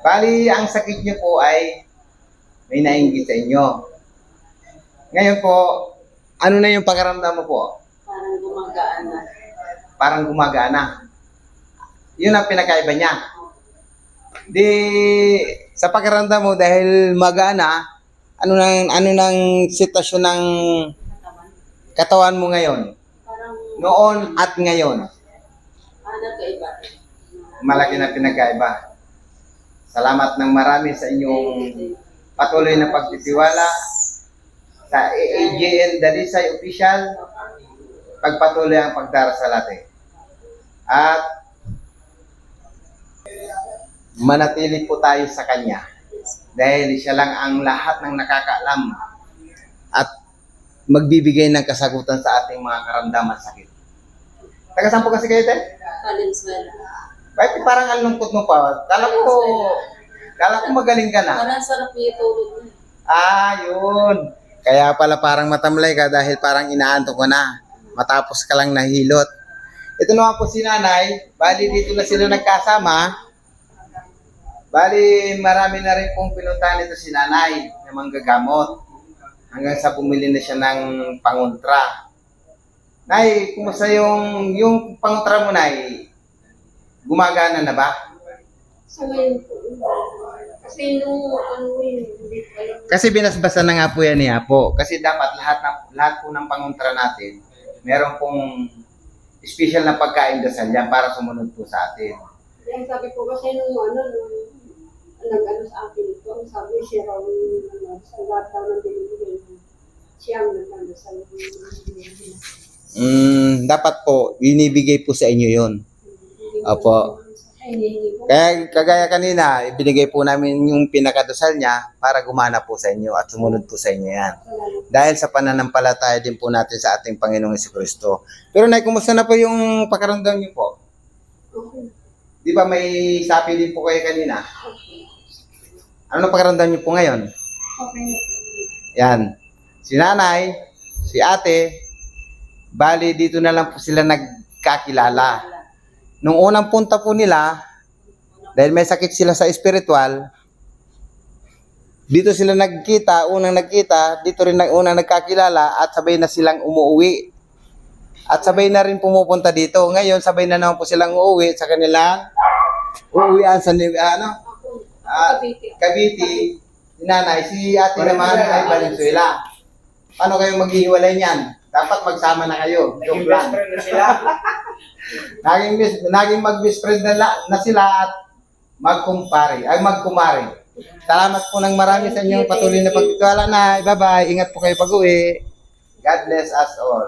Bali, ang sakit niyo po ay may nainggit sa inyo. Ngayon po, ano na yung pakiramdam mo po? Parang gumagaan na. Parang gumagana. Yun ang pinakaiba niya. Di, sa pakiramdam mo, dahil magana, ano nang sitwasyon ng Katawan. katawan mo ngayon? Parang Noon at ngayon, nagkaiba. malaki na pinagkaiba. Salamat ng marami sa inyong patuloy na pagtitiwala sa AAJN Dalisay Official, pagpatuloy ang pagdarasal natin. At manatili po tayo sa Kanya dahil siya lang ang lahat ng nakakaalam at magbibigay ng kasagutan sa ating mga karamdaman sakit. Taga saan po kasi kayo, Te? Valenzuela. Bakit parang ang lungkot mo pa? Kala ko magaling ka na. Parang sarap niya tulog na. Yun. Kaya pala parang matamlay ka dahil parang inaantok ko na. Matapos ka lang nahilot. Ito naman po si nanay. Bali dito na sila nagkasama. Bali marami na rin pong pinuntahan ito si nanay na manggagamot. Hanggang sa pumili na siya ng pangontra. Nay, kumusta yung pangontra mo, Nay? Gumagana na ba? Sa ngayon po. Kasi nung hindi ko alam. Kasi binasbasan na nga po yan ni Apo. Kasi dapat lahat po ng pangontra natin, meron pong special na pagkain dasal yan para sumunod po sa atin. Yan sabi ko kasi nung nag-ano sa akin ito, ang sabi siya raw sa lahat daw ng binibigay mo. Siya ang nag-ano sa Dapat po, binibigay po sa inyo yon. Opo. Hinihingi ko. Kaya kagaya kanina, ibinigay po namin yung pinakadasal niya para gumana po sa inyo at sumunod po sa inyo yan. Dahil sa pananampalataya din po natin sa ating Panginoong Jesucristo. Pero Nay, kumusta na po yung pakaramdam niyo po? Okay. Di ba may sapi din po kayo kanina? Ano na pakaramdam niyo po ngayon? Okay na po. Yan. Si nanay, si ate, bali dito na lang po sila nagkakilala. Nung unang punta po nila, dahil may sakit sila sa espiritual, dito sila unang nagkita, dito rin unang nagkakilala at sabay na silang umuwi. At sabay na rin pumupunta dito. Ngayon, sabay na naman po silang uuwi sa kanilang uuwian sa Cavite. Si nanay, si ate naman ay Valenzuela. Paano kayo maghihiwalay niyan? Dapat magsama na kayo. Joke lang. Naging mag-best friend na sila at magkumari. Salamat po ng marami sa inyong patuloy na pagtitiwala na. Bye-bye. Ingat po kayo pag-uwi. God bless us all.